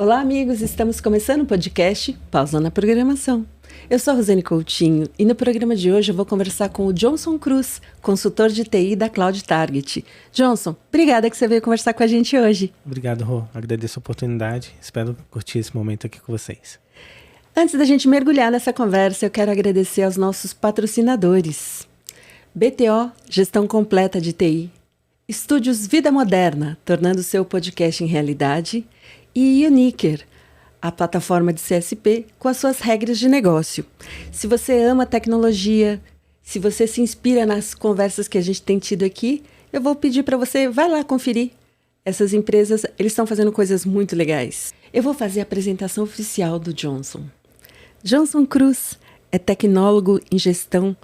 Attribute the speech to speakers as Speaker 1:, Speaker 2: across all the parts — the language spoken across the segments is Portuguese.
Speaker 1: Olá, amigos! Estamos começando o podcast Pausando a Programação. Eu sou a Rosane Coutinho e no programa de hoje eu vou conversar com o Johnson Cruz, consultor de TI da Cloud Target. Johnson, obrigada que você veio conversar com a gente hoje.
Speaker 2: Obrigado, Rô. Agradeço a oportunidade. Espero curtir esse momento aqui com vocês.
Speaker 1: Antes da gente mergulhar nessa conversa, eu quero agradecer aos nossos patrocinadores. BTO, Gestão Completa de TI. Estúdios Vida Moderna, tornando seu podcast em realidade. E Uniker, a plataforma de CSP com as suas regras de negócio. Se você ama tecnologia, se você se inspira nas conversas que a gente tem tido aqui, eu vou pedir para você, vai lá conferir. Essas empresas, eles estão fazendo coisas muito legais. Eu vou fazer a apresentação oficial do Johnson. Johnson Cruz é tecnólogo em gestão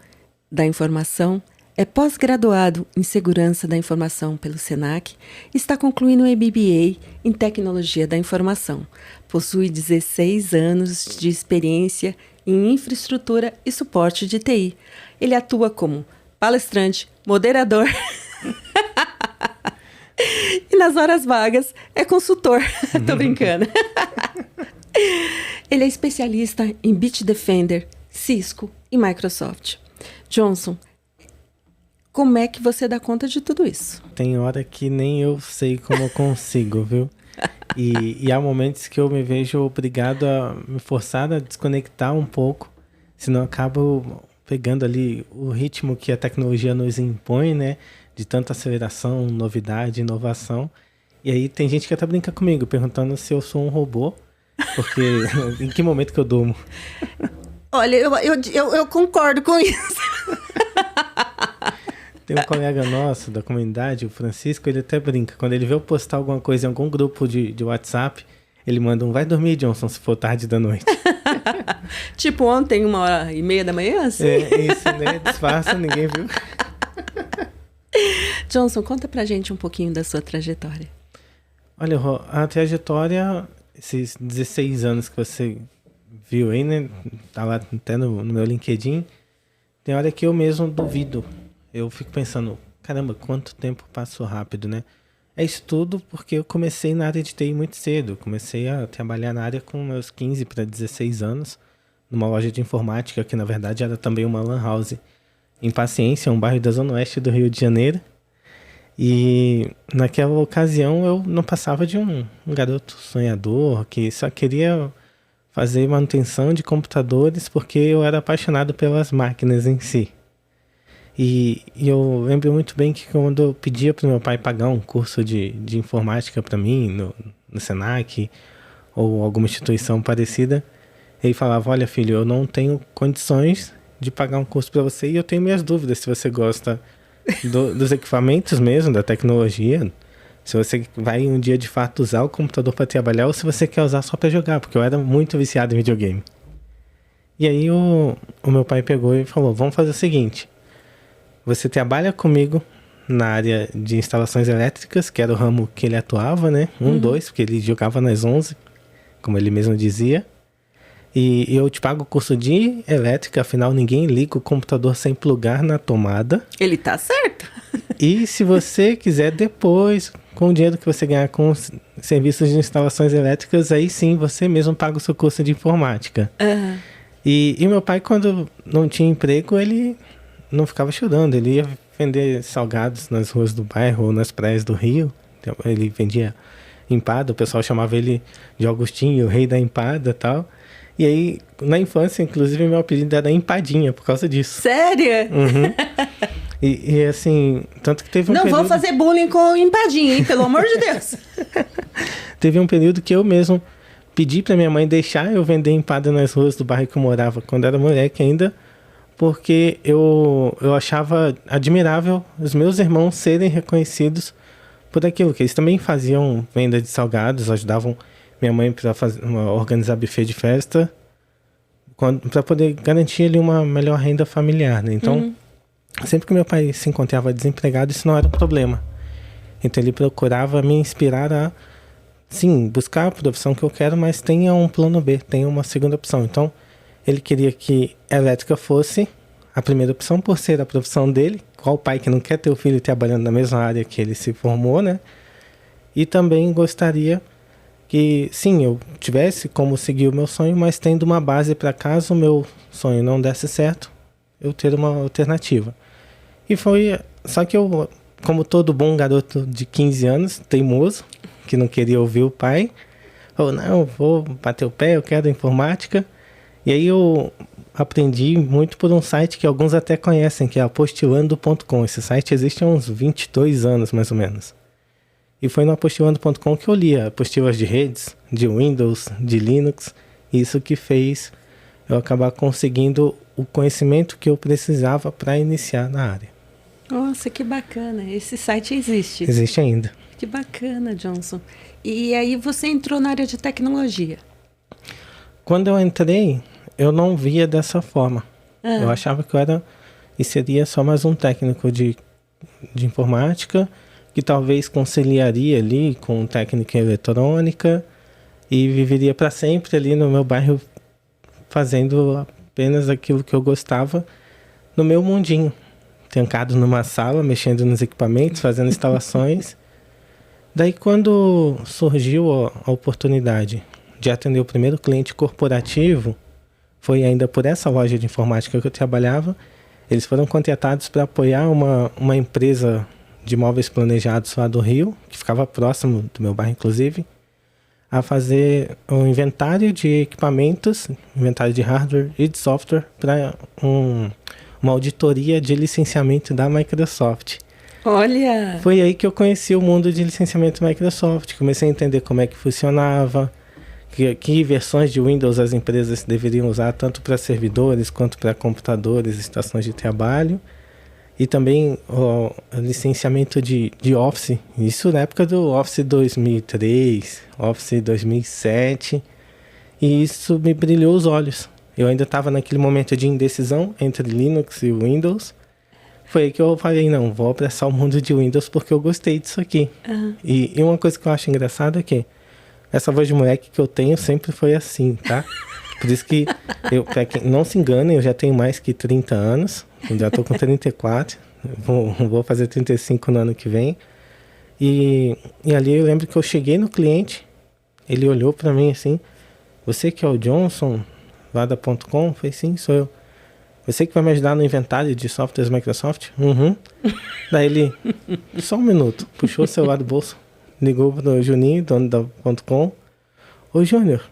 Speaker 1: da informação, é pós-graduado em segurança da informação pelo SENAC e está concluindo um MBA em tecnologia da informação. Possui 16 anos de experiência em infraestrutura e suporte de TI. Ele atua como palestrante, moderador e nas horas vagas é consultor. Tô brincando. Ele é especialista em Bitdefender, Cisco e Microsoft. Johnson, como é que você dá conta de tudo isso?
Speaker 2: Tem hora que nem eu sei como eu consigo, viu? E há momentos que eu me vejo obrigado a me forçar a desconectar um pouco, senão eu acabo pegando ali o ritmo que a tecnologia nos impõe, né? De tanta aceleração, novidade, inovação. E aí tem gente que até brinca comigo, perguntando se eu sou um robô, porque em que momento que eu durmo?
Speaker 1: Olha, eu concordo com isso.
Speaker 2: Tem um colega nosso da comunidade, o Francisco, ele até brinca. Quando ele vê eu postar alguma coisa em algum grupo de WhatsApp, ele manda um vai dormir, Johnson, se for tarde da noite.
Speaker 1: Tipo ontem, 1h30 da manhã, assim?
Speaker 2: É isso, né? Disfarça, ninguém viu.
Speaker 1: Johnson, conta pra gente um pouquinho da sua trajetória.
Speaker 2: Olha, a trajetória, esses 16 anos que você viu aí, né? Tá lá até no meu LinkedIn. Tem hora que eu mesmo duvido. Eu fico pensando, caramba, quanto tempo passou rápido, né? É isso tudo porque eu comecei na área de TI muito cedo. Comecei a trabalhar na área com meus 15 para 16 anos, numa loja de informática, que na verdade era também uma lan house em Paciência, um bairro da Zona Oeste do Rio de Janeiro. E naquela ocasião eu não passava de um garoto sonhador, que só queria fazer manutenção de computadores porque eu era apaixonado pelas máquinas em si. E eu lembro muito bem que quando eu pedia para o meu pai pagar um curso de informática para mim, no SENAC, ou alguma instituição parecida, ele falava, olha filho, eu não tenho condições de pagar um curso para você e eu tenho minhas dúvidas se você gosta dos equipamentos mesmo, da tecnologia, se você vai um dia de fato usar o computador para trabalhar ou se você quer usar só para jogar, porque eu era muito viciado em videogame. E aí o meu pai pegou e falou, vamos fazer o seguinte, você trabalha comigo na área de instalações elétricas, que era o ramo que ele atuava, né? 2, porque ele jogava nas 11, como ele mesmo dizia. E eu te pago o curso de elétrica, afinal ninguém liga o computador sem plugar na tomada.
Speaker 1: Ele tá certo.
Speaker 2: E se você quiser depois, com o dinheiro que você ganhar com os serviços de instalações elétricas, aí sim você mesmo paga o seu curso de informática.
Speaker 1: Uhum.
Speaker 2: E meu pai, quando não tinha emprego, ele não ficava chorando, ele ia vender salgados nas ruas do bairro ou nas praias do Rio. Ele vendia empada, o pessoal chamava ele de Augustinho, o rei da empada e tal. E aí, na infância, inclusive, meu apelido era Empadinha, por causa disso.
Speaker 1: Sério?
Speaker 2: Uhum. E assim, tanto que teve um
Speaker 1: Não
Speaker 2: período...
Speaker 1: vou fazer bullying com empadinha, hein? Pelo amor de Deus.
Speaker 2: Teve um período que eu mesmo pedi pra minha mãe deixar eu vender empada nas ruas do bairro que eu morava, quando era moleque ainda, porque eu achava admirável os meus irmãos serem reconhecidos por aquilo, que eles também faziam venda de salgados, ajudavam minha mãe para organizar buffet de festa, para poder garantir ali uma melhor renda familiar, né? Então, sempre que meu pai se encontrava desempregado, isso não era um problema. Então ele procurava me inspirar a, sim, buscar a profissão que eu quero, mas tenha um plano B, tenha uma segunda opção. Então, ele queria que a elétrica fosse a primeira opção por ser a profissão dele. Qual pai que não quer ter o filho trabalhando na mesma área que ele se formou, né? E também gostaria que sim, eu tivesse como seguir o meu sonho, mas tendo uma base para caso o meu sonho não desse certo, eu ter uma alternativa. E foi, só que eu, como todo bom garoto de 15 anos, teimoso, que não queria ouvir o pai, falou, não, vou bater o pé, eu quero informática. E aí eu aprendi muito por um site que alguns até conhecem, que é apostilando.com. Esse site existe há uns 22 anos, mais ou menos. E foi no apostilando.com que eu lia apostilas de redes, de Windows, de Linux. Isso que fez eu acabar conseguindo o conhecimento que eu precisava para iniciar na área.
Speaker 1: Nossa, que bacana. Esse site existe.
Speaker 2: Existe ainda.
Speaker 1: Que bacana, Johnson. E aí você entrou na área de tecnologia?
Speaker 2: Quando eu entrei, eu não via dessa forma. Eu achava que eu era e seria só mais um técnico de informática, que talvez conciliaria ali com técnica eletrônica e viveria para sempre ali no meu bairro fazendo apenas aquilo que eu gostava no meu mundinho. Trancado numa sala, mexendo nos equipamentos, fazendo instalações. Daí quando surgiu a oportunidade de atender o primeiro cliente corporativo, foi ainda por essa loja de informática que eu trabalhava. Eles foram contratados para apoiar uma empresa de móveis planejados lá do Rio, que ficava próximo do meu bairro, inclusive, a fazer um inventário de equipamentos, inventário de hardware e de software para uma auditoria de licenciamento da Microsoft.
Speaker 1: Olha!
Speaker 2: Foi aí que eu conheci o mundo de licenciamento Microsoft. Comecei a entender como é que funcionava, que versões de Windows as empresas deveriam usar, tanto para servidores quanto para computadores, estações de trabalho. E também o licenciamento de Office. Isso na época do Office 2003, Office 2007. E isso me brilhou os olhos. Eu ainda estava naquele momento de indecisão entre Linux e Windows. Foi aí que eu falei, não, vou abraçar o mundo de Windows porque eu gostei disso aqui. E uma coisa que eu acho engraçada é que essa voz de moleque que eu tenho sempre foi assim, tá? Por isso que, pra quem não se enganem, eu já tenho mais que 30 anos. Eu já tô com 34. Vou fazer 35 no ano que vem. E ali eu lembro que eu cheguei no cliente, ele olhou pra mim assim, você que é o Johnson, lá da .com? Eu falei, sim, sou eu. Você que vai me ajudar no inventário de softwares Microsoft? Uhum. Daí ele, só um minuto, puxou o celular do bolso, ligou pro Juninho, dono da .com. Ô Júnior,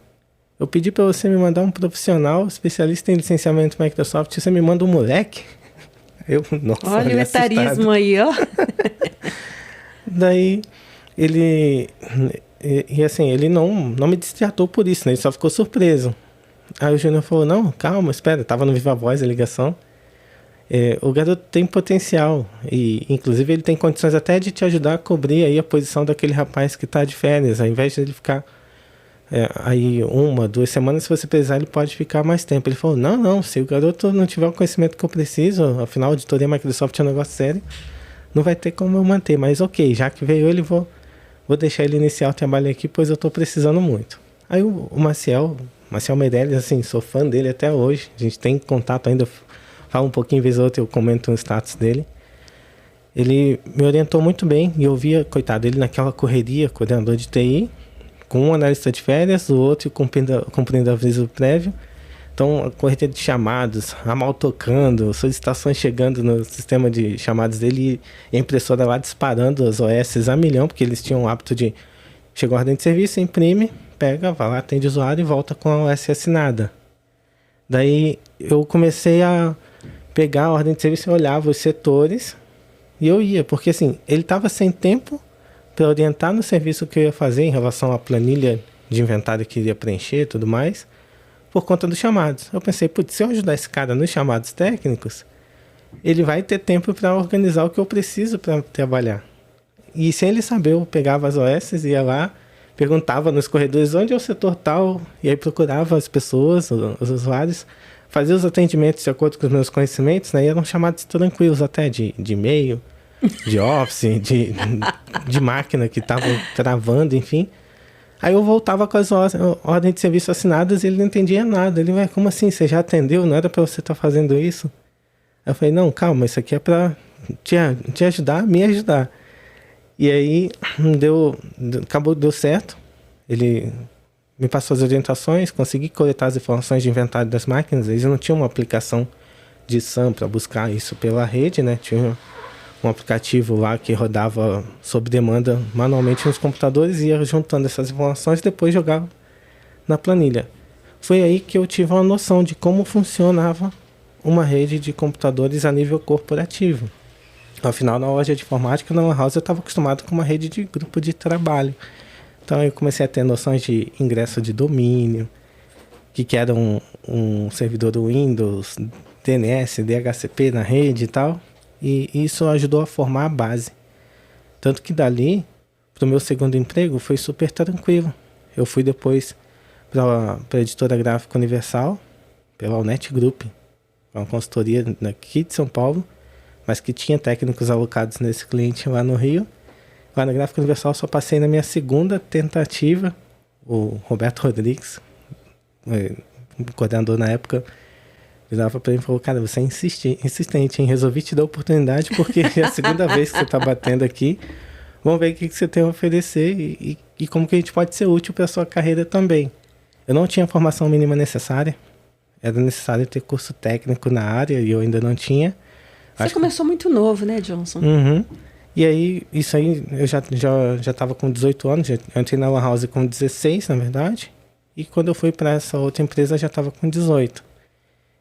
Speaker 2: eu pedi pra você me mandar um profissional especialista em licenciamento Microsoft, você me manda um moleque? Eu, nossa,
Speaker 1: olha o etarismo aí, ó.
Speaker 2: Daí ele, e assim, ele não me destratou por isso, né? Ele só ficou surpreso. Aí o Júnior falou, não, calma, espera, tava no Viva Voz a ligação. O garoto tem potencial e inclusive ele tem condições até de te ajudar a cobrir aí a posição daquele rapaz que tá de férias, ao invés de ele ficar aí 1, 2 semanas, se você precisar ele pode ficar mais tempo. Ele falou, não, se o garoto não tiver o conhecimento que eu preciso, afinal a auditoria Microsoft é um negócio sério, não vai ter como eu manter, mas ok, já que veio ele, vou deixar ele iniciar o trabalho aqui, pois eu tô precisando muito. Aí o Maciel Meirelles, assim, sou fã dele até hoje. A gente tem contato ainda, fala um pouquinho, vez ou outra eu comento o status dele. Ele me orientou muito bem e eu via, coitado, ele naquela correria, coordenador de TI, com um analista de férias, o outro cumprindo aviso prévio. Então, a correria de chamados, ramal tocando, solicitações chegando no sistema de chamados dele e a impressora lá disparando as OS a milhão, porque eles tinham o hábito de... Chegou a ordem de serviço, imprime, pega, vai lá, atende o usuário e volta com a OS assinada. Daí eu comecei a pegar a ordem de serviço e olhava os setores e eu ia, porque assim, ele estava sem tempo para orientar no serviço que eu ia fazer em relação à planilha de inventário que iria preencher e tudo mais, por conta dos chamados. Eu pensei, putz, se eu ajudar esse cara nos chamados técnicos, ele vai ter tempo para organizar o que eu preciso para trabalhar. E sem ele saber, eu pegava as OS, ia lá, perguntava nos corredores onde é o setor tal, e aí procurava as pessoas, os usuários, fazia os atendimentos de acordo com os meus conhecimentos, né? E eram chamados tranquilos até de e-mail, de Office, de máquina que estavam travando, enfim. Aí eu voltava com as ordens de serviço assinadas e ele não entendia nada. Ele, como assim? Você já atendeu? Não era para você estar fazendo isso? Aí eu falei, não, calma, isso aqui é para te ajudar, me ajudar. E aí deu certo. Ele me passou as orientações, consegui coletar as informações de inventário das máquinas. Eles não tinham uma aplicação de SAM para buscar isso pela rede, né? Tinha um aplicativo lá que rodava sob demanda manualmente nos computadores e ia juntando essas informações e depois jogava na planilha. Foi aí que eu tive uma noção de como funcionava uma rede de computadores a nível corporativo. Afinal, na loja de informática, na Lan House, eu estava acostumado com uma rede de grupo de trabalho. Então, eu comecei a ter noções de ingresso de domínio, que era um servidor Windows, DNS, DHCP na rede e tal. E isso ajudou a formar a base. Tanto que dali, para o meu segundo emprego, foi super tranquilo. Eu fui depois para a editora gráfica Universal, pela Unet Group, uma consultoria daqui de São Paulo, mas que tinha técnicos alocados nesse cliente lá no Rio. Lá na Gráfica Universal só passei na minha segunda tentativa. O Roberto Rodrigues, o coordenador na época, virava para mim e falou: cara, você é insistente, hein? Resolvi te dar a oportunidade porque é a segunda vez que você está batendo aqui. Vamos ver o que você tem a oferecer e como que a gente pode ser útil para a sua carreira também. Eu não tinha a formação mínima necessária. Era necessário ter curso técnico na área e eu ainda não tinha.
Speaker 1: Você começou muito novo, né, Johnson?
Speaker 2: Uhum. E aí, isso aí, eu já estava com 18 anos, eu entrei na Lan House com 16, na verdade, e quando eu fui para essa outra empresa, já estava com 18.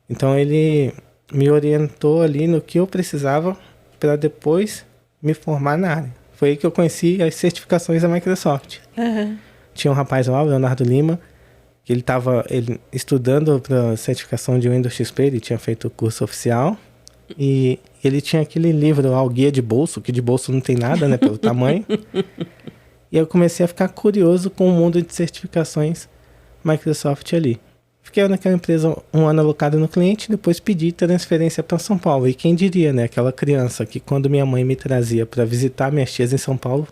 Speaker 2: Então, ele me orientou ali no que eu precisava para depois me formar na área. Foi aí que eu conheci as certificações da Microsoft.
Speaker 1: Uhum.
Speaker 2: Tinha um rapaz lá, o Leonardo Lima, que ele estava estudando para certificação de Windows XP, ele tinha feito o curso oficial, e ele tinha aquele livro lá, o Guia de Bolso, que de bolso não tem nada, né, pelo tamanho. E eu comecei a ficar curioso com o mundo de certificações Microsoft ali. Fiquei naquela empresa um ano alocado no cliente, depois pedi transferência para São Paulo. E quem diria, né, aquela criança que quando minha mãe me trazia para visitar minhas tias em São Paulo,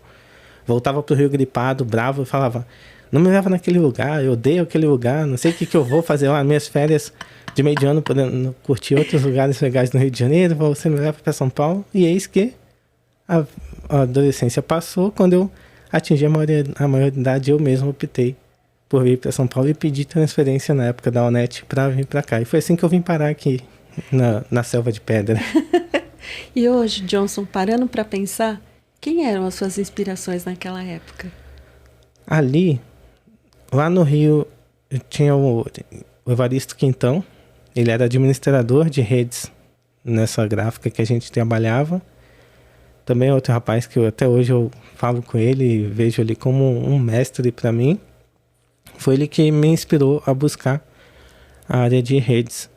Speaker 2: voltava pro Rio gripado, bravo, e falava: não me leva naquele lugar, eu odeio aquele lugar, não sei o que eu vou fazer lá, minhas férias de meio de ano, podendo curtir outros lugares legais no Rio de Janeiro, você me leva para São Paulo. E eis que a adolescência passou. Quando eu atingi a maioridade, eu mesmo optei por vir para São Paulo e pedi transferência na época da Unet para vir para cá. E foi assim que eu vim parar aqui, na Selva de Pedra.
Speaker 1: E hoje, Johnson, parando para pensar, quem eram as suas inspirações naquela época?
Speaker 2: Ali, lá no Rio, eu tinha o Evaristo Quintão. Ele era administrador de redes nessa gráfica que a gente trabalhava. Também outro rapaz que até hoje eu falo com ele e vejo ele como um mestre para mim. Foi ele que me inspirou a buscar a área de redes.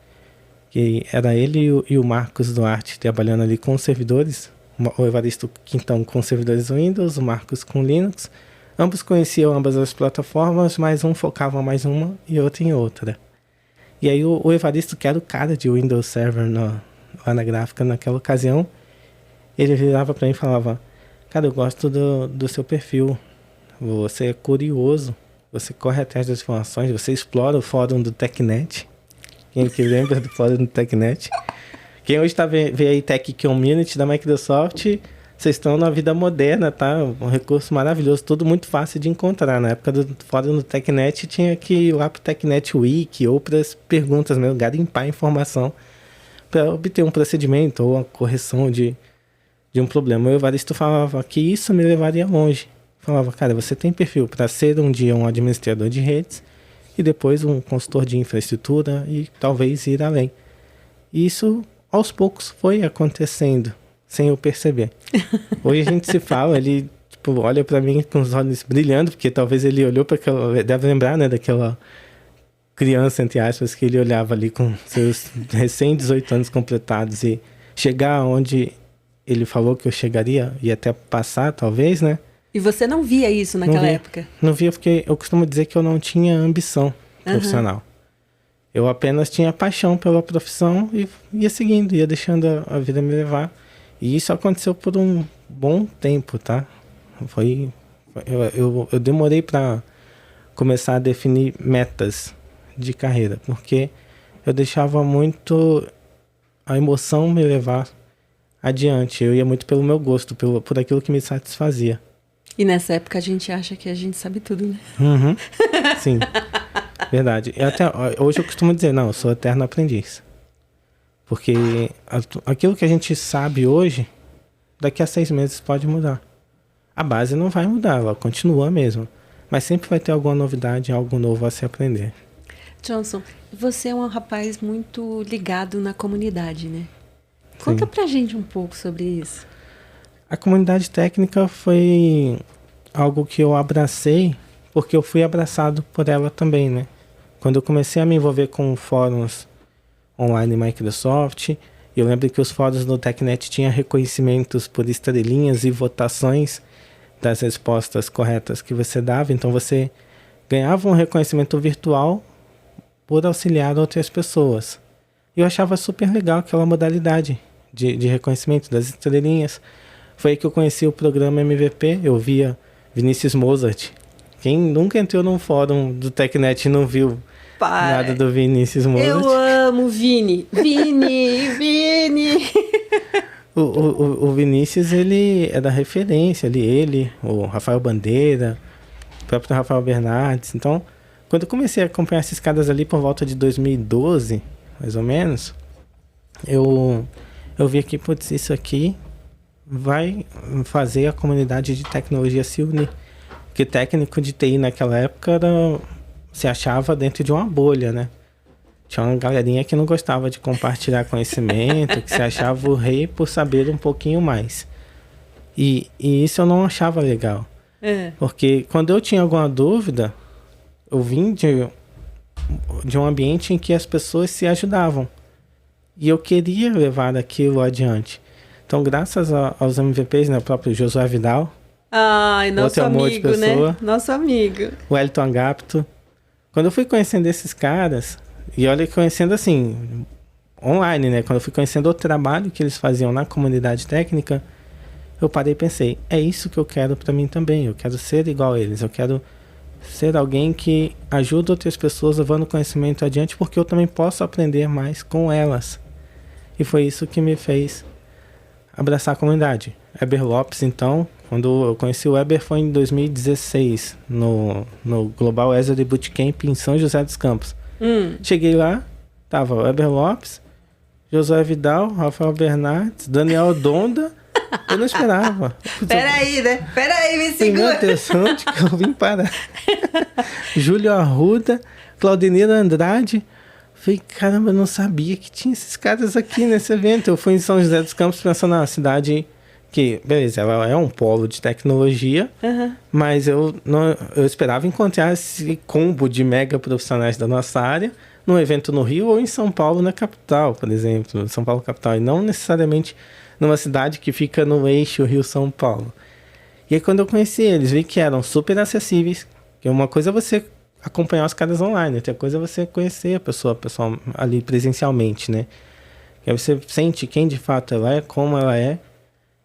Speaker 2: Que era ele e o Marcos Duarte trabalhando ali com servidores. O Evaristo Quintão com servidores Windows, o Marcos com Linux. Ambos conheciam ambas as plataformas, mas um focava mais uma e outro em outra. E aí o Evaristo, que era o cara de Windows Server lá na gráfica naquela ocasião, ele virava para mim e falava: cara, eu gosto do seu perfil, você é curioso, você corre atrás das informações, você explora o fórum do TechNet. Quem que lembra do fórum do TechNet? Quem hoje vê aí Tech Community da Microsoft, vocês estão na vida moderna, tá? Um recurso maravilhoso, tudo muito fácil de encontrar. Na época do fórum do TechNet, tinha que ir lá pro TechNet Wiki ou para as perguntas mesmo, garimpar informação para obter um procedimento ou a correção de um problema. O Evaristo falava que isso me levaria longe. Falava: cara, você tem perfil para ser um dia um administrador de redes e depois um consultor de infraestrutura e talvez ir além. E isso, aos poucos, foi acontecendo, sem eu perceber. Hoje a gente se fala, ele olha para mim com os olhos brilhando, porque talvez ele olhou para aquela... Deve lembrar, né, daquela criança, entre aspas, que ele olhava ali com seus recém 18 anos completados e chegar onde ele falou que eu chegaria e até passar, talvez, né?
Speaker 1: E você não via isso naquela época?
Speaker 2: Não via porque eu costumo dizer que eu não tinha ambição profissional. Eu apenas tinha paixão pela profissão e ia seguindo, ia deixando a vida me levar. E isso aconteceu por um bom tempo, tá? Eu demorei para começar a definir metas de carreira, porque eu deixava muito a emoção me levar adiante. Eu ia muito pelo meu gosto, por aquilo que me satisfazia.
Speaker 1: E nessa época a gente acha que a gente sabe tudo, né?
Speaker 2: Uhum. Sim, verdade. Hoje eu costumo dizer, não, eu sou eterno aprendiz. Porque aquilo que a gente sabe hoje, daqui a 6 meses pode mudar. A base não vai mudar, ela continua mesmo. Mas sempre vai ter alguma novidade, algo novo a se aprender.
Speaker 1: Johnson, você é um rapaz muito ligado na comunidade, né? Conta pra gente um pouco sobre isso.
Speaker 2: A comunidade técnica foi algo que eu abracei, porque eu fui abraçado por ela também, né? Quando eu comecei a me envolver com fóruns online Microsoft, eu lembro que os fóruns do TechNet tinham reconhecimentos por estrelinhas e votações das respostas corretas que você dava, então você ganhava um reconhecimento virtual por auxiliar outras pessoas. E eu achava super legal aquela modalidade de reconhecimento das estrelinhas. Foi aí que eu conheci o programa MVP, eu via Vinícius Mozart. Quem nunca entrou num fórum do TechNet e não viu nada do Vinícius Mozart?
Speaker 1: Eu amo Vini! Vini!
Speaker 2: O Vinícius, ele é da referência ali, o Rafael Bandeira, o próprio Rafael Bernardes. Então, quando eu comecei a acompanhar esses caras ali por volta de 2012, mais ou menos, eu vi que, putz, isso aqui vai fazer a comunidade de tecnologia se unir. Porque técnico de TI naquela época se achava dentro de uma bolha, né? Tinha uma galerinha que não gostava de compartilhar conhecimento, que se achava o rei por saber um pouquinho mais. E isso eu não achava legal. Porque quando eu tinha alguma dúvida, eu vim de um ambiente em que as pessoas se ajudavam. E eu queria levar aquilo adiante. Então, graças aos MVPs, né, o próprio Josué Vidal.
Speaker 1: Ai, nosso amigo, né? Nosso amigo.
Speaker 2: O Elton Agapto. Quando eu fui conhecendo esses caras, e olha, conhecendo assim, online, né? Quando eu fui conhecendo o trabalho que eles faziam na comunidade técnica, eu parei e pensei, é isso que eu quero para mim também. Eu quero ser igual a eles. Eu quero ser alguém que ajuda outras pessoas levando conhecimento adiante, porque eu também posso aprender mais com elas. E foi isso que me fez abraçar a comunidade. Weber Lopes, então, quando eu conheci o Weber foi em 2016, no Global Azure Bootcamp em São José dos Campos. Cheguei lá, tava Weber Lopes, Josué Vidal, Rafael Bernardes, Daniel Donda. Eu não esperava.
Speaker 1: Peraí, me segura.
Speaker 2: Primeira atenção de que eu vim parar. Júlio Arruda, Claudinira Andrade. Falei, caramba, eu não sabia que tinha esses caras aqui nesse evento. Eu fui em São José dos Campos pensando na cidade que, beleza, ela é um polo de tecnologia, mas eu esperava encontrar esse combo de mega profissionais da nossa área num evento no Rio ou em São Paulo, na capital, por exemplo, São Paulo capital, e não necessariamente numa cidade que fica no eixo Rio-São Paulo. E aí quando eu conheci eles, vi que eram super acessíveis, que uma coisa é você acompanhar os caras online, outra coisa é você conhecer a pessoa ali presencialmente, né? E aí você sente quem de fato ela é, como ela é,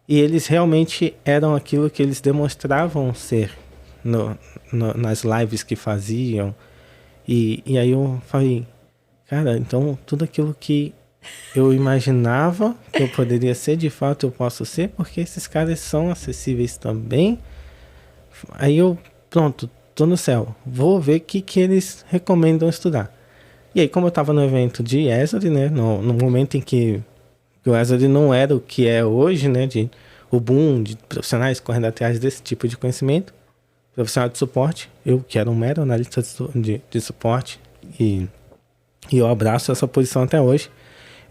Speaker 2: e eles realmente eram aquilo que eles demonstravam ser nas lives que faziam. E aí eu falei, cara, então tudo aquilo que eu imaginava que eu poderia ser, de fato eu posso ser, porque esses caras são acessíveis também. Aí eu, pronto, tô no céu, vou ver o que eles recomendam estudar. E aí, como eu estava no evento de Azure, né, no momento em que o Azure não era o que é hoje, né, o boom de profissionais correndo atrás desse tipo de conhecimento, profissional de suporte, eu que era um mero analista de suporte, e eu abraço essa posição até hoje.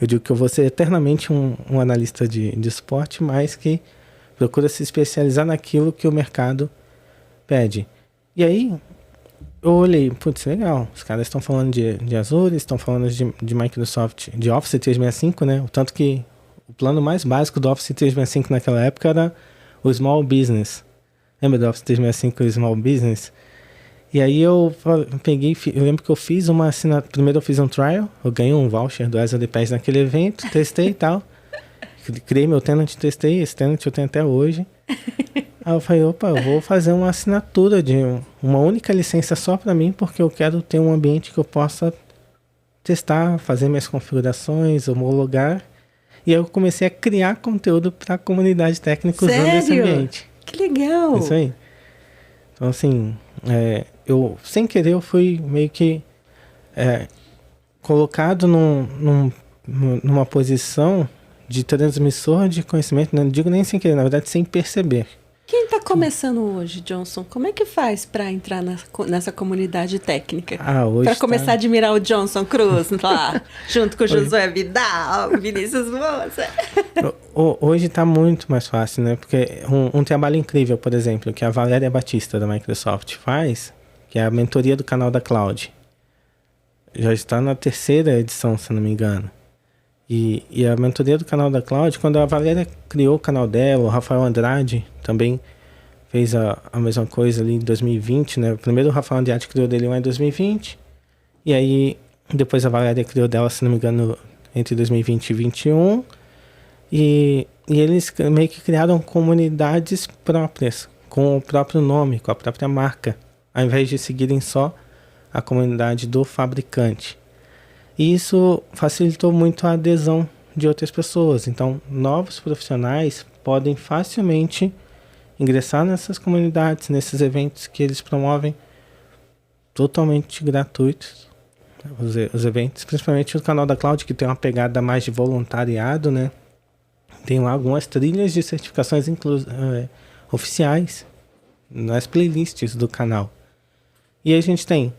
Speaker 2: Eu digo que eu vou ser eternamente um analista de suporte, mas que procura se especializar naquilo que o mercado pede. E aí, eu olhei, putz, legal, os caras estão falando de Azure, estão falando de Microsoft, de Office 365, né? O tanto que o plano mais básico do Office 365 naquela época era o Small Business. Lembra do Office 365 o Small Business? E aí eu lembro que eu fiz uma assinatura, primeiro eu fiz um trial, eu ganhei um voucher do Azure Pass naquele evento, testei e tal. Criei meu tenant, testei, esse tenant eu tenho até hoje. Aí eu falei, opa, eu vou fazer uma assinatura de uma única licença só para mim, porque eu quero ter um ambiente que eu possa testar, fazer minhas configurações, homologar. E aí eu comecei a criar conteúdo para a comunidade técnica usando esse ambiente.
Speaker 1: Que legal!
Speaker 2: Isso aí. Então, assim, eu, sem querer, eu fui meio que colocado numa posição de transmissor de conhecimento, não digo nem sem querer, na verdade, sem perceber.
Speaker 1: Quem está começando hoje, Johnson? Como é que faz para entrar nessa comunidade técnica? Para começar a admirar o Johnson Cruz lá, junto com o Josué Vidal, Vinícius Moça.
Speaker 2: Hoje está muito mais fácil, né? Porque um trabalho incrível, por exemplo, que a Valéria Batista da Microsoft faz, que é a mentoria do canal da Cloud. Já está na 3ª edição, se não me engano. E a mentoria do canal da Cloud, quando a Valéria criou o canal dela, o Rafael Andrade também fez a mesma coisa ali em 2020, né? Primeiro o Rafael Andrade criou dele lá em 2020, e aí depois a Valéria criou dela, se não me engano, entre 2020 e 2021, e eles meio que criaram comunidades próprias, com o próprio nome, com a própria marca, ao invés de seguirem só a comunidade do fabricante. E isso facilitou muito a adesão de outras pessoas. Então, novos profissionais podem facilmente ingressar nessas comunidades, nesses eventos que eles promovem, totalmente gratuitos. Os eventos, principalmente o canal da Cloud, que tem uma pegada mais de voluntariado, né? Tem lá algumas trilhas de certificações oficiais nas playlists do canal. E a gente tem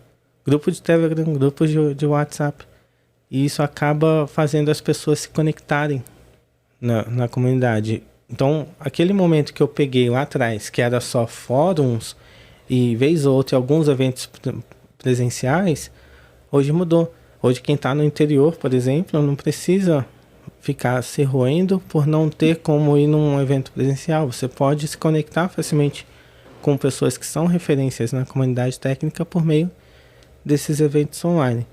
Speaker 2: grupo de Telegram, grupos de WhatsApp. E isso acaba fazendo as pessoas se conectarem na comunidade. Então, aquele momento que eu peguei lá atrás, que era só fóruns e vez ou outra alguns eventos presenciais, hoje mudou. Hoje quem está no interior, por exemplo, não precisa ficar se roendo por não ter como ir num evento presencial. Você pode se conectar facilmente com pessoas que são referências na comunidade técnica por meio desses eventos online.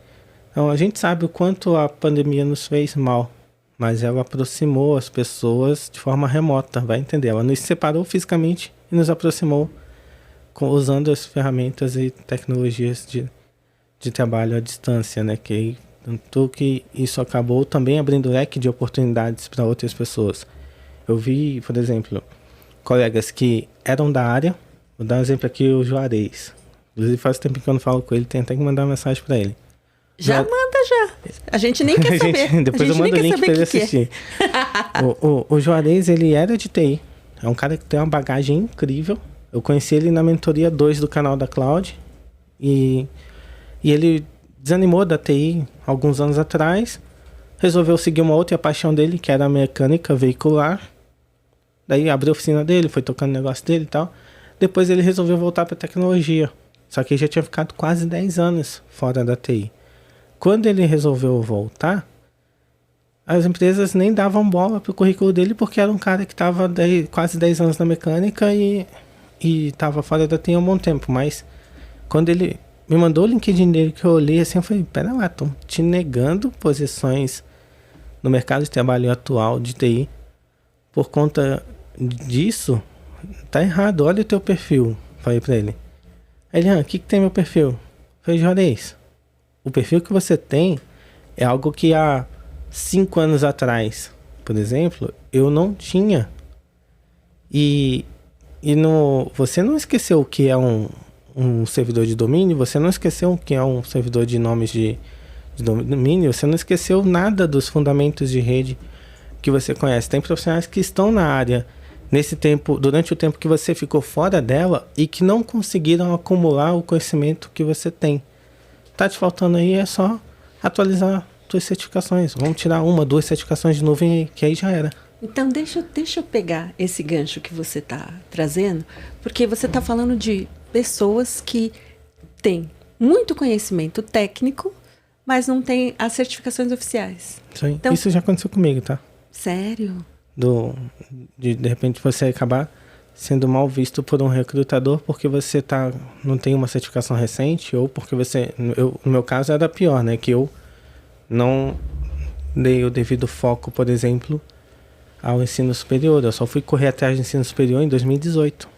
Speaker 2: Então, a gente sabe o quanto a pandemia nos fez mal, mas ela aproximou as pessoas de forma remota, vai entender? Ela nos separou fisicamente e nos aproximou usando as ferramentas e tecnologias de trabalho à distância, né? Tanto que isso acabou também abrindo leque de oportunidades para outras pessoas. Eu vi, por exemplo, colegas que eram da área, vou dar um exemplo aqui, o Juarez. Inclusive faz tempo que eu não falo com ele, tem até que mandar uma mensagem para ele.
Speaker 1: Já manda já. A gente nem quer saber.
Speaker 2: Depois eu mando o link para ele assistir. O Juarez, ele era de TI. É um cara que tem uma bagagem incrível. Eu conheci ele na mentoria 2 do canal da Cloud. E ele desanimou da TI alguns anos atrás. Resolveu seguir uma outra paixão dele, que era a mecânica veicular. Daí abriu a oficina dele, foi tocando o negócio dele e tal. Depois ele resolveu voltar para tecnologia. Só que ele já tinha ficado quase 10 anos fora da TI. Quando ele resolveu voltar, as empresas nem davam bola pro currículo dele, porque era um cara que estava quase 10 anos na mecânica e estava fora da TI há um bom tempo. Mas quando ele me mandou o LinkedIn dele, que eu olhei assim, eu falei, pera lá, estão te negando posições no mercado de trabalho atual de TI por conta disso? Tá errado, olha o teu perfil. Falei pra ele. Ele, o que tem meu perfil? Falei, Juarez, o perfil que você tem é algo que há 5 anos atrás, por exemplo, eu não tinha. Você não esqueceu o que é um servidor de domínio, você não esqueceu o que é um servidor de nomes de domínio, você não esqueceu nada dos fundamentos de rede que você conhece. Tem profissionais que estão na área nesse tempo, durante o tempo que você ficou fora dela e que não conseguiram acumular o conhecimento que você tem. Tá te faltando aí é só atualizar suas certificações. Vamos tirar 1, 2 certificações de nuvem aí, que aí já era.
Speaker 1: Então deixa eu pegar esse gancho que você está trazendo, porque você está falando de pessoas que têm muito conhecimento técnico, mas não têm as certificações oficiais.
Speaker 2: Então, isso já aconteceu comigo, tá?
Speaker 1: Sério?
Speaker 2: De repente você acabar sendo mal visto por um recrutador porque você não tem uma certificação recente, ou porque no meu caso era pior, né? Que eu não dei o devido foco, por exemplo, ao ensino superior. Eu só fui correr atrás do ensino superior em 2018.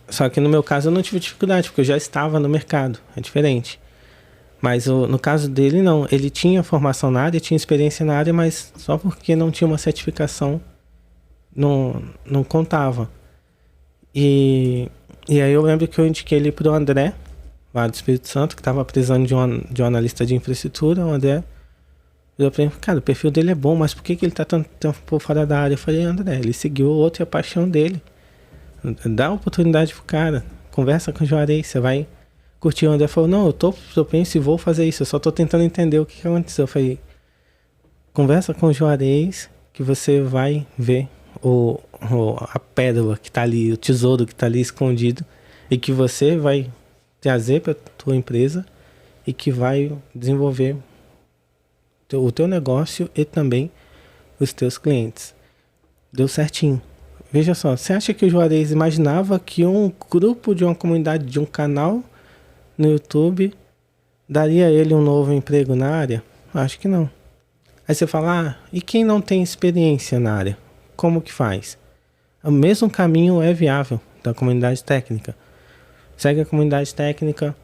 Speaker 2: Só que no meu caso eu não tive dificuldade, porque eu já estava no mercado. É diferente. Mas no caso dele, não. Ele tinha formação na área, tinha experiência na área, mas só porque não tinha uma certificação, não contava. E aí eu lembro que eu indiquei ele pro André, lá do Espírito Santo, que estava precisando de um analista de infraestrutura. O André, eu falei, cara, o perfil dele é bom, mas por que ele tá tanto tempo por fora da área? Eu falei, André, ele seguiu o outro e a paixão dele. Dá oportunidade pro cara, conversa com o Juarez, você vai curtir. O André falou, não, eu penso e vou fazer isso, eu só tô tentando entender o que aconteceu. Eu falei, conversa com o Juarez que você vai ver a pérola que tá ali, o tesouro que tá ali escondido e que você vai trazer para tua empresa e que vai desenvolver o teu negócio e também os teus clientes. Deu certinho. Veja só, você acha que o Juarez imaginava que um grupo de uma comunidade, de um canal no YouTube, daria a ele um novo emprego na área? Acho que não. Aí você fala, e quem não tem experiência na área? Como que faz? O mesmo caminho é viável da comunidade técnica. Segue a comunidade técnica,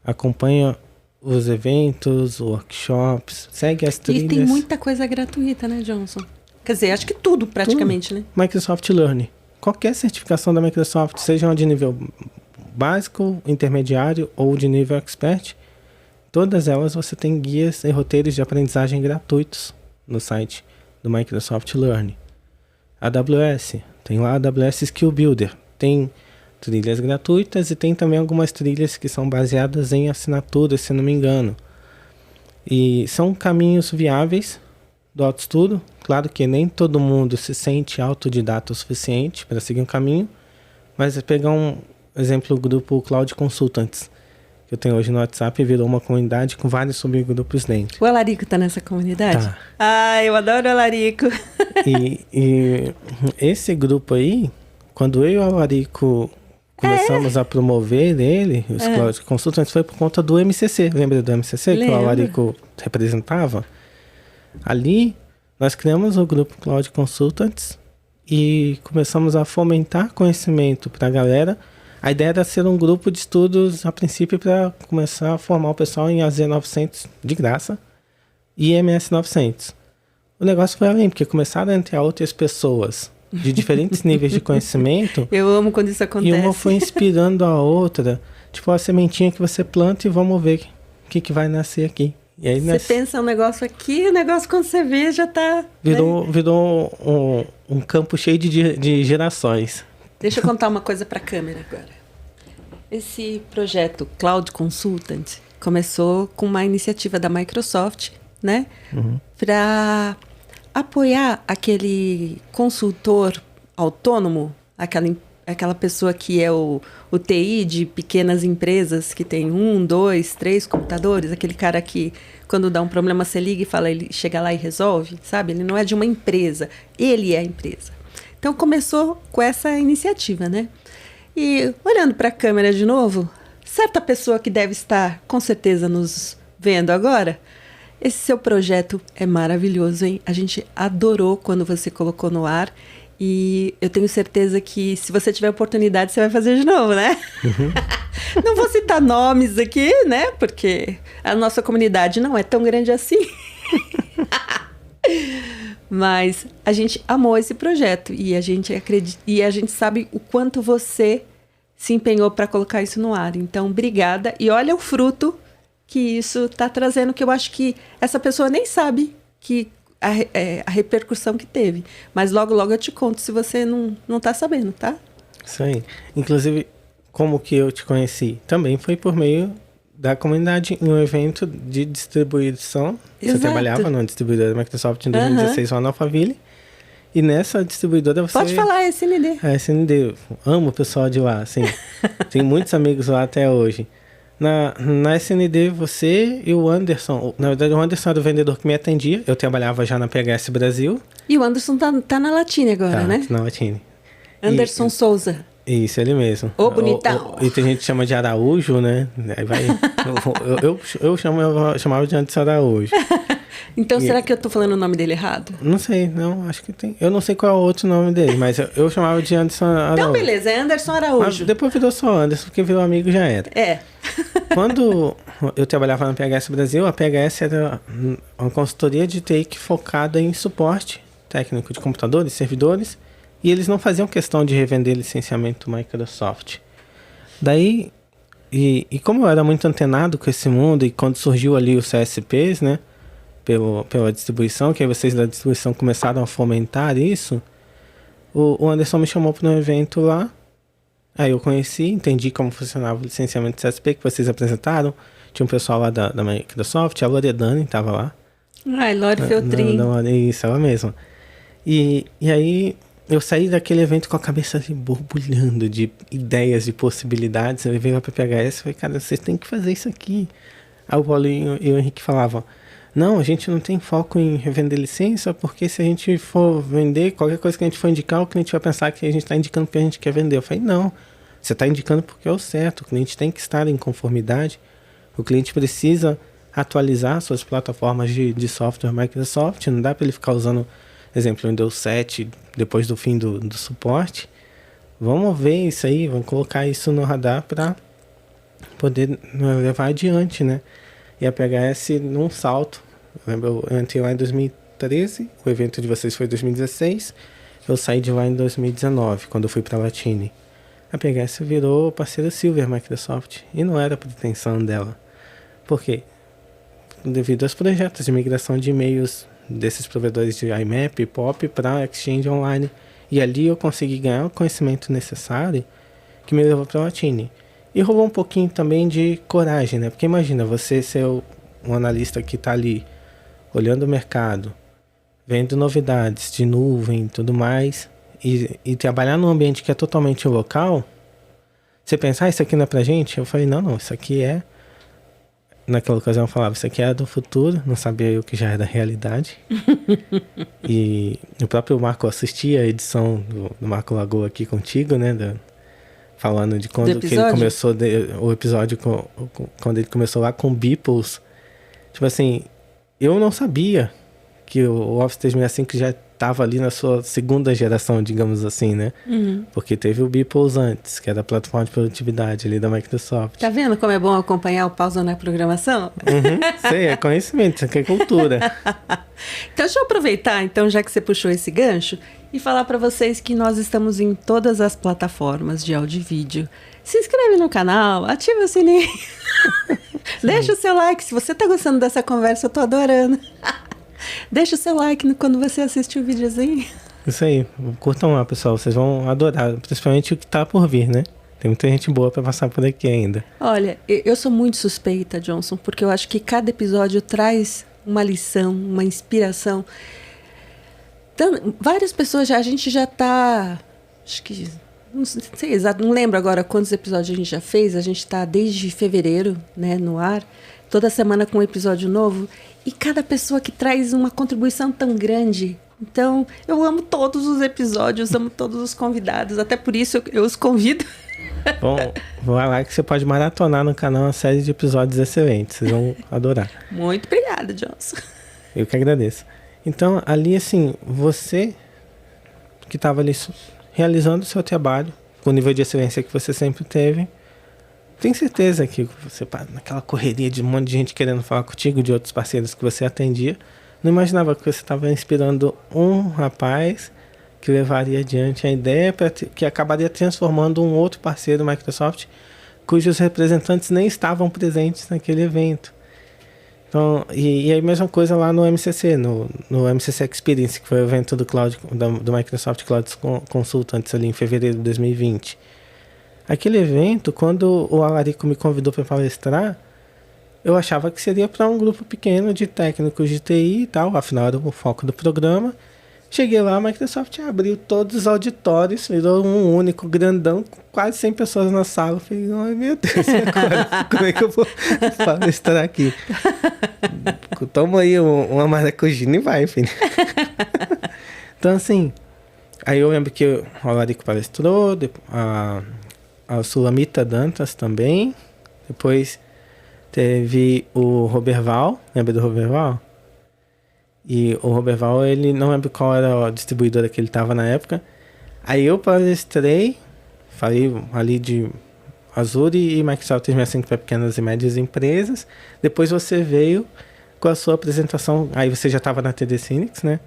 Speaker 2: acompanha os eventos, workshops, segue as trilhas.
Speaker 1: E tem muita coisa gratuita, né, Johnson? Quer dizer, acho que tudo praticamente, né?
Speaker 2: Microsoft Learning. Qualquer certificação da Microsoft, seja de nível básico, intermediário ou de nível expert, todas elas você tem guias e roteiros de aprendizagem gratuitos no site do Microsoft Learning. AWS, tem lá a AWS Skill Builder, tem trilhas gratuitas e tem também algumas trilhas que são baseadas em assinaturas, se não me engano. E são caminhos viáveis do autoestudo. Claro que nem todo mundo se sente autodidata o suficiente para seguir um caminho, mas pegar um exemplo, o grupo Cloud Consultants, que eu tenho hoje no WhatsApp, virou uma comunidade com vários subgrupos dentro.
Speaker 1: O Alarico tá nessa comunidade?
Speaker 2: Tá.
Speaker 1: Ah, eu adoro o Alarico.
Speaker 2: E esse grupo aí, quando eu e o Alarico começamos a promover ele, os Cloud Consultants, foi por conta do MCC. Lembra do MCC?
Speaker 1: Lembro.
Speaker 2: Que o Alarico representava? Ali, nós criamos o grupo Cloud Consultants e começamos a fomentar conhecimento para a galera. A ideia era ser um grupo de estudos, a princípio, para começar a formar o pessoal em AZ900 de graça e MS900. O negócio foi além, porque começaram a entrar outras pessoas de diferentes níveis de conhecimento.
Speaker 1: Eu amo quando isso acontece.
Speaker 2: E uma foi inspirando a outra. Tipo, a sementinha que você planta e vamos ver o que vai nascer aqui. E aí
Speaker 1: você pensa um negócio aqui, o negócio quando você vê já tá...
Speaker 2: Virou um campo cheio de gerações.
Speaker 1: Deixa eu contar uma coisa para a câmera agora. Esse projeto Cloud Consultant começou com uma iniciativa da Microsoft, né? Para apoiar aquele consultor autônomo, aquela pessoa que é o TI de pequenas empresas que tem 1, 2, 3 computadores, aquele cara que quando dá um problema você liga e fala, ele chega lá e resolve, sabe? Ele não é de uma empresa, ele é a empresa. Então começou com essa iniciativa, né? E olhando para a câmera de novo, certa pessoa que deve estar com certeza nos vendo agora, esse seu projeto é maravilhoso, hein? A gente adorou quando você colocou no ar e eu tenho certeza que se você tiver oportunidade você vai fazer de novo, né? Não vou citar nomes aqui, né? Porque a nossa comunidade não é tão grande assim. Mas a gente amou esse projeto e a gente acredita, e a gente sabe o quanto você se empenhou para colocar isso no ar. Então, obrigada. E olha o fruto que isso está trazendo, que eu acho que essa pessoa nem sabe que a repercussão que teve. Mas logo, logo eu te conto se você não está sabendo, tá?
Speaker 2: Isso aí. Inclusive, como que eu te conheci? Também foi por meio da comunidade em um evento de distribuição.
Speaker 1: Exato.
Speaker 2: Você trabalhava numa distribuidora da Microsoft em 2016, lá na Alphaville. E nessa distribuidora você...
Speaker 1: Pode falar, é SND.
Speaker 2: É, SND. Amo o pessoal de lá, assim. Tenho muitos amigos lá até hoje. Na SND, você e o Anderson... Na verdade, o Anderson era o vendedor que me atendia. Eu trabalhava já na PHS Brasil.
Speaker 1: E o Anderson tá na Latine agora, né?
Speaker 2: Na Latine.
Speaker 1: Anderson Souza.
Speaker 2: Isso, ele mesmo.
Speaker 1: Ô, bonitão.
Speaker 2: E tem gente que chama de Araújo, né? Aí vai... eu chamava de Anderson Araújo.
Speaker 1: Então, será que eu tô falando o nome dele errado?
Speaker 2: Não sei, não, acho que tem. Eu não sei qual é o outro nome dele, mas eu chamava de Anderson Araújo.
Speaker 1: Então, beleza, é Anderson Araújo.
Speaker 2: Mas depois virou só Anderson, porque virou amigo já era.
Speaker 1: É.
Speaker 2: Quando eu trabalhava na PHS Brasil, a PHS era uma consultoria de TI focada em suporte técnico de computadores, servidores E eles não faziam questão de revender licenciamento Microsoft. Daí, e como eu era muito antenado com esse mundo, e quando surgiu ali os CSPs, né, pela distribuição, que aí vocês da distribuição começaram a fomentar isso, o Anderson me chamou para um evento lá. Aí eu conheci, entendi como funcionava o licenciamento de CSP que vocês apresentaram. Tinha um pessoal lá da Microsoft, a Loredana estava lá.
Speaker 1: Ai, Lore Feltrin.
Speaker 2: Isso, ela mesma. E aí eu saí daquele evento com a cabeça assim, borbulhando de ideias, de possibilidades. Eu levei lá para PHS e falei, cara, vocês têm que fazer isso aqui. Aí o Paulinho e o Henrique falavam, não, a gente não tem foco em revender licença, porque se a gente for vender, qualquer coisa que a gente for indicar, o cliente vai pensar que a gente está indicando porque a gente quer vender. Eu falei, não, você está indicando porque é o certo, o cliente tem que estar em conformidade, o cliente precisa atualizar suas plataformas de software Microsoft, não dá para ele ficar usando, exemplo, o Windows 7 depois do fim do suporte. Vamos ver isso aí, vamos colocar isso no radar para poder levar adiante, né? E a PHS num salto. Eu entrei lá em 2013, o evento de vocês foi em 2016, eu saí de lá em 2019, quando eu fui para a Latine. A PHS virou parceira Silver Microsoft, e não era a pretensão dela. Por quê? Devido aos projetos de migração de e-mails desses provedores de IMAP e POP para Exchange Online. E ali eu consegui ganhar o conhecimento necessário que me levou para a Latine. E rolou um pouquinho também de coragem, né? Porque imagina, você ser um analista que está ali, olhando o mercado, vendo novidades de nuvem e tudo mais, e trabalhar num ambiente que é totalmente local, você pensa, isso aqui não é pra gente? Eu falei, não, isso aqui é... Naquela ocasião eu falava, isso aqui é do futuro, não sabia eu que já era realidade. E o próprio Marco assistia a edição do Marco Lagoa aqui contigo, né? Falando de quando que ele começou o episódio, quando ele começou lá com Beeples. Tipo assim, eu não sabia que o Office 365 já estava ali na sua segunda geração, digamos assim, né? Uhum. Porque teve o Beeples antes, que era a plataforma de produtividade ali da Microsoft.
Speaker 1: Tá vendo como é bom acompanhar o Pausa na Programação?
Speaker 2: Uhum, sei, é conhecimento, isso aqui é cultura.
Speaker 1: Então deixa eu aproveitar, então, já que você puxou esse gancho, e falar para vocês que nós estamos em todas as plataformas de áudio e vídeo. Se inscreve no canal, ativa o sininho, deixa o seu like. Se você tá gostando dessa conversa, eu tô adorando. Deixa o seu like quando você assistir o videozinho.
Speaker 2: Isso aí, curtam lá, pessoal, vocês vão adorar, principalmente o que tá por vir, né? Tem muita gente boa para passar por aqui ainda.
Speaker 1: Olha, eu sou muito suspeita, Johnson, porque eu acho que cada episódio traz uma lição, uma inspiração. Então, várias pessoas, a gente já tá, acho que, não sei exato, não lembro agora quantos episódios a gente já fez, a gente tá desde fevereiro, né, no ar, toda semana com um episódio novo, e cada pessoa que traz uma contribuição tão grande. Então, eu amo todos os episódios, amo todos os convidados, até por isso eu os convido.
Speaker 2: Bom, vai lá que você pode maratonar no canal uma série de episódios excelentes, vocês vão adorar.
Speaker 1: Muito obrigada, Johnson.
Speaker 2: Eu que agradeço. Então, ali assim, você que estava ali realizando o seu trabalho, com o nível de excelência que você sempre teve, tenho certeza que você, naquela correria de um monte de gente querendo falar contigo, de outros parceiros que você atendia, não imaginava que você estava inspirando um rapaz que levaria adiante a ideia que acabaria transformando um outro parceiro do Microsoft, cujos representantes nem estavam presentes naquele evento. Então, e a mesma coisa lá no MCC, no MCC Experience, que foi o evento do Microsoft Cloud Consultants ali em fevereiro de 2020. Aquele evento, quando o Alarico me convidou para palestrar, eu achava que seria para um grupo pequeno de técnicos de TI e tal, afinal era o foco do programa. Cheguei lá, a Microsoft abriu todos os auditórios, virou um único grandão, com quase 100 pessoas na sala. Eu falei, ai meu Deus, e agora? Como é que eu vou palestrar aqui? Toma aí uma maracujina e vai, filho. Então, assim, aí eu lembro que o Alarico palestrou, a Sulamita Dantas também, depois teve o Roberval, lembra do Roberval? E o Roberval, ele não lembro qual era a distribuidora que ele estava na época. Aí eu palestrei, falei ali de Azure e Microsoft 365 para pequenas e médias empresas. Depois você veio com a sua apresentação, aí você já estava na TD Synnex, né?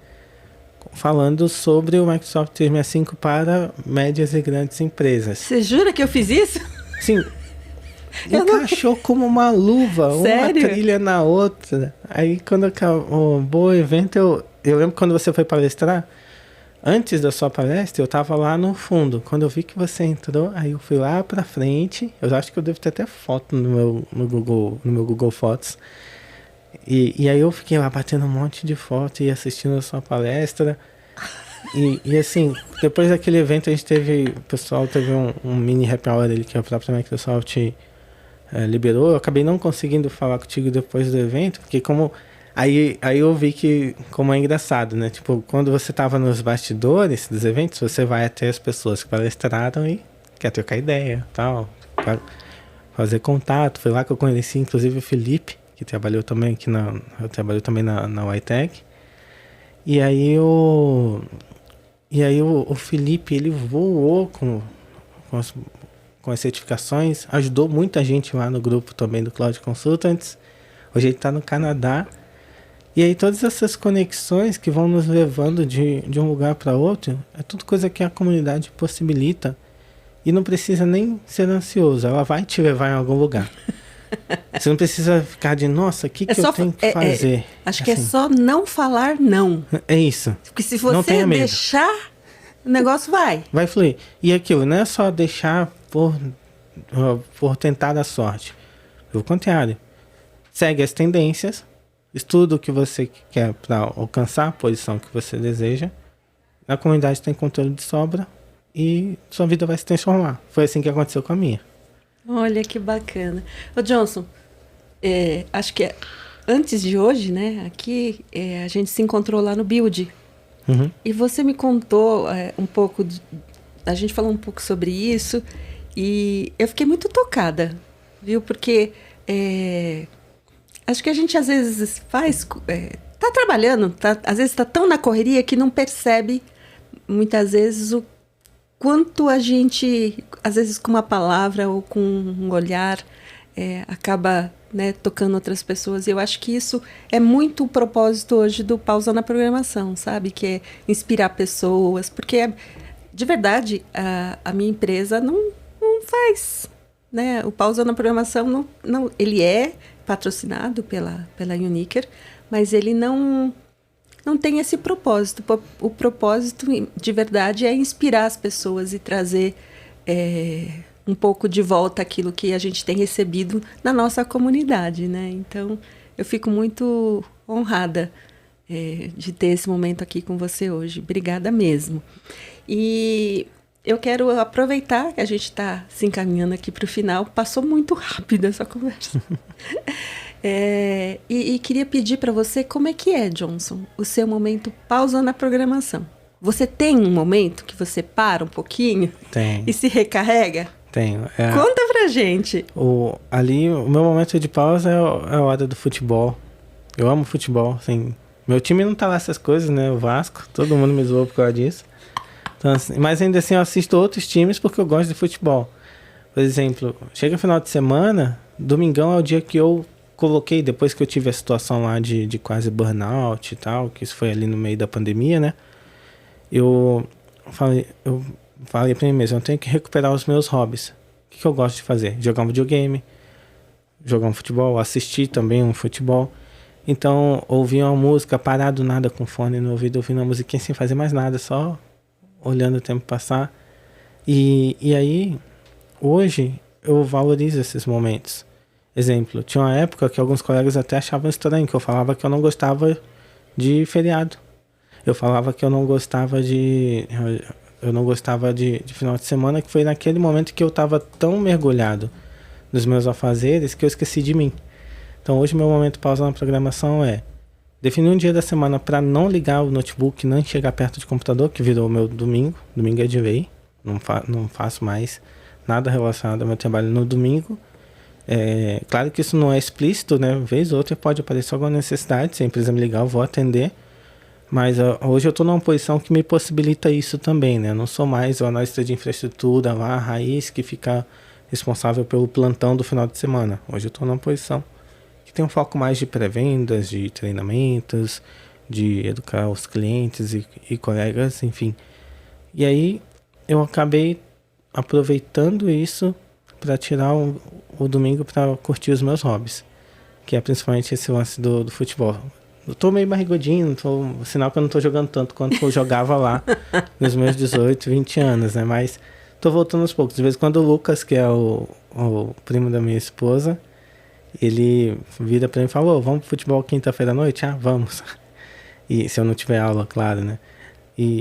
Speaker 2: falando sobre o Microsoft 365 para médias e grandes empresas.
Speaker 1: Você jura que eu fiz isso?
Speaker 2: Sim. Encaixou como uma luva,
Speaker 1: Sério?
Speaker 2: uma trilha na outra. Aí quando acabou o evento, eu lembro quando você foi palestrar, antes da sua palestra, eu tava lá no fundo. Quando eu vi que você entrou, aí eu fui lá pra frente. Eu acho que eu devo ter até foto no meu Google Fotos. E aí eu fiquei lá batendo um monte de foto e assistindo a sua palestra. E assim, depois daquele evento a gente teve, o pessoal teve um mini happy hour ali que a própria Microsoft liberou. Eu acabei não conseguindo falar contigo depois do evento, porque aí eu vi que como é engraçado, né? Tipo, quando você tava nos bastidores dos eventos, você vai até as pessoas que palestraram e quer trocar ideia, tal, fazer contato. Foi lá que eu conheci inclusive o Felipe, que trabalhou também aqui trabalhou também na YTech. E aí o Felipe, ele voou com as certificações, ajudou muita gente lá no grupo também do Cloud Consultants. Hoje ele está no Canadá. E aí todas essas conexões que vão nos levando de um lugar para outro, é tudo coisa que a comunidade possibilita. E não precisa nem ser ansioso, ela vai te levar em algum lugar. Você não precisa ficar de, nossa, o que eu tenho que fazer?
Speaker 1: Acho que é só não falar não.
Speaker 2: É isso.
Speaker 1: Porque se você deixar, o negócio vai.
Speaker 2: Vai fluir. E aquilo, não é só deixar por tentar a sorte. Pelo contrário. Segue as tendências, estuda o que você quer para alcançar a posição que você deseja. A comunidade tem controle de sobra e sua vida vai se transformar. Foi assim que aconteceu com a minha.
Speaker 1: Olha que bacana. Ô Johnson, acho que antes de hoje, né, aqui a gente se encontrou lá no Build.
Speaker 2: Uhum.
Speaker 1: E você me contou um pouco, a gente falou um pouco sobre isso e eu fiquei muito tocada, viu? Porque acho que a gente às vezes tá trabalhando, às vezes tá tão na correria que não percebe muitas vezes o quanto a gente, às vezes com uma palavra ou com um olhar, acaba, né, tocando outras pessoas. E eu acho que isso é muito o propósito hoje do Pausa na Programação, sabe? Que é inspirar pessoas. Porque, de verdade, a minha empresa não faz, né? O Pausa na Programação, ele é patrocinado pela Uniker, mas ele não tem esse propósito. O propósito, de verdade, é inspirar as pessoas e trazer um pouco de volta aquilo que a gente tem recebido na nossa comunidade, né? Então, eu fico muito honrada de ter esse momento aqui com você hoje. Obrigada mesmo. E eu quero aproveitar que a gente está se encaminhando aqui para o final. Passou muito rápido essa conversa. E queria pedir para você como é que é, Johnson, o seu momento pausa na programação. Você tem um momento que você para um pouquinho e se recarrega?
Speaker 2: Tenho.
Speaker 1: Conta pra gente.
Speaker 2: O meu momento de pausa é a hora do futebol. Eu amo futebol, assim. Meu time não tá lá essas coisas, né? O Vasco, todo mundo me zoou por causa disso. Então, assim, mas ainda assim eu assisto outros times porque eu gosto de futebol. Por exemplo, chega final de semana, domingão é o dia que eu coloquei, depois que eu tive a situação lá de quase burnout e tal, que isso foi ali no meio da pandemia, né? Eu falei pra mim mesmo, eu tenho que recuperar os meus hobbies. O que eu gosto de fazer? Jogar um videogame, jogar um futebol, assistir também um futebol. Então, ouvir uma música, parar do nada com fone no ouvido, ouvindo uma musiquinha sem fazer mais nada, só olhando o tempo passar. E aí, hoje, eu valorizo esses momentos. Exemplo, tinha uma época que alguns colegas até achavam estranho, que eu falava que eu não gostava de feriado. Eu falava que eu não gostava de final de semana, que foi naquele momento que eu estava tão mergulhado nos meus afazeres que eu esqueci de mim. Então hoje meu momento pausa na programação é definir um dia da semana para não ligar o notebook, não chegar perto de computador, que virou o meu domingo. Domingo é de lei, não faço mais nada relacionado ao meu trabalho no domingo. Claro que isso não é explícito, né? Vez ou outra pode aparecer alguma necessidade, se a empresa me ligar eu vou atender. Mas hoje eu estou numa posição que me possibilita isso também, né? Eu não sou mais o analista de infraestrutura lá, raiz, que fica responsável pelo plantão do final de semana. Hoje eu estou numa posição que tem um foco mais de pré-vendas, de treinamentos, de educar os clientes e colegas, enfim. E aí eu acabei aproveitando isso para tirar o domingo para curtir os meus hobbies, que é principalmente esse lance do futebol. Eu tô meio barrigudinho, sinal que eu não tô jogando tanto quanto eu jogava lá nos meus 18, 20 anos, né? Mas tô voltando aos poucos. De vez em quando o Lucas, que é o primo da minha esposa, ele vira pra mim e fala: "Ô, vamos pro futebol quinta-feira à noite?" "Ah, vamos." E se eu não tiver aula, claro, né?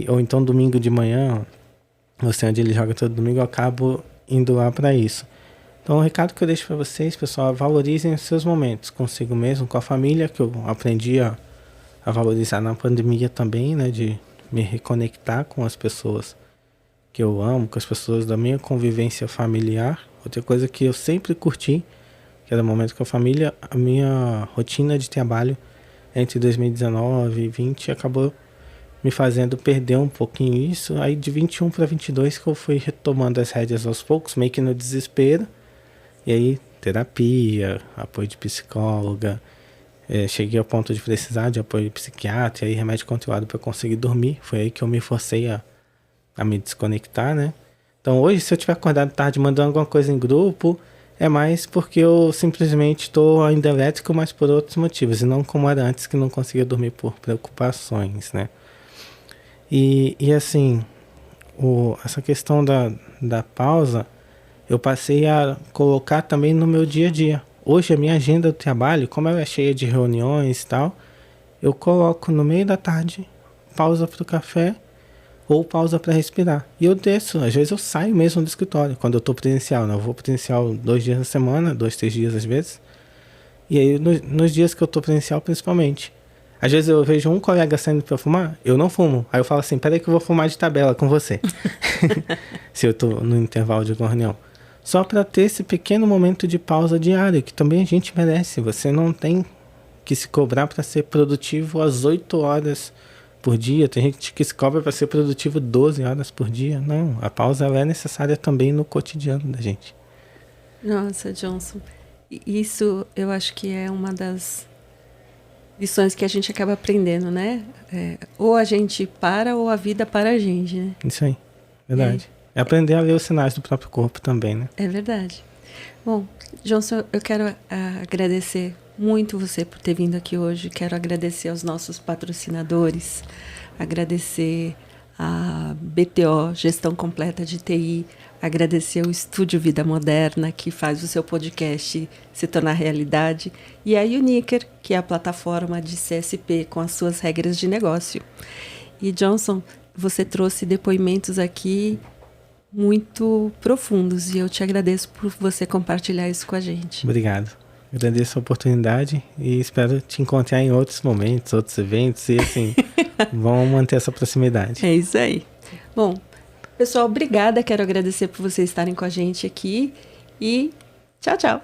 Speaker 2: Ou então domingo de manhã, você onde ele joga todo domingo, eu acabo indo lá pra isso. Então o recado que eu deixo pra vocês, pessoal, valorizem os seus momentos consigo mesmo, com a família, que eu aprendi a valorizar na pandemia também, né? De me reconectar com as pessoas que eu amo, com as pessoas da minha convivência familiar. Outra coisa que eu sempre curti, que era o momento com a família, a minha rotina de trabalho entre 2019 e 2020 acabou me fazendo perder um pouquinho isso. Aí de 21 para 22 que eu fui retomando as rédeas aos poucos, meio que no desespero. E aí terapia, apoio de psicóloga, cheguei ao ponto de precisar de apoio de psiquiatra, e aí remédio controlado para conseguir dormir. Foi aí que eu me forcei a me desconectar, né? Então hoje, se eu tiver acordado tarde mandando alguma coisa em grupo, é mais porque eu simplesmente estou ainda elétrico, mas por outros motivos, e não como era antes, que não conseguia dormir por preocupações, né? E assim, essa questão da pausa, eu passei a colocar também no meu dia a dia. Hoje a minha agenda do trabalho, como ela é cheia de reuniões e tal, eu coloco no meio da tarde, pausa para o café, ou pausa para respirar. E eu desço, às vezes eu saio mesmo do escritório, quando eu estou presencial, né? Eu vou presencial 2 dias na semana, 2, 3 dias às vezes. E aí nos dias que eu estou presencial, principalmente. Às vezes eu vejo um colega saindo para fumar, eu não fumo. Aí eu falo assim: "Peraí que eu vou fumar de tabela com você." Se eu estou no intervalo de alguma reunião. Só para ter esse pequeno momento de pausa diário, que também a gente merece. Você não tem que se cobrar para ser produtivo às 8 horas por dia. Tem gente que se cobra para ser produtivo 12 horas por dia. Não, a pausa ela é necessária também no cotidiano da gente.
Speaker 1: Nossa, Johnson, isso eu acho que é uma das lições que a gente acaba aprendendo, né? Ou a gente para, ou a vida para a gente, né?
Speaker 2: Isso aí, verdade. É aprender a ler os sinais do próprio corpo também, né?
Speaker 1: É verdade. Bom, Johnson, eu quero agradecer muito você por ter vindo aqui hoje. Quero agradecer aos nossos patrocinadores, agradecer a BTO, Gestão Completa de TI, agradecer ao Estúdio Vida Moderna, que faz o seu podcast se tornar realidade, e a Uniker, que é a plataforma de CSP com as suas regras de negócio. E, Johnson, você trouxe depoimentos aqui muito profundos, e eu te agradeço por você compartilhar isso com a gente.
Speaker 2: Obrigado. Agradeço a oportunidade e espero te encontrar em outros momentos, outros eventos, e assim, vamos manter essa proximidade.
Speaker 1: É isso aí. Bom, pessoal, obrigada. Quero agradecer por vocês estarem com a gente aqui e tchau, tchau.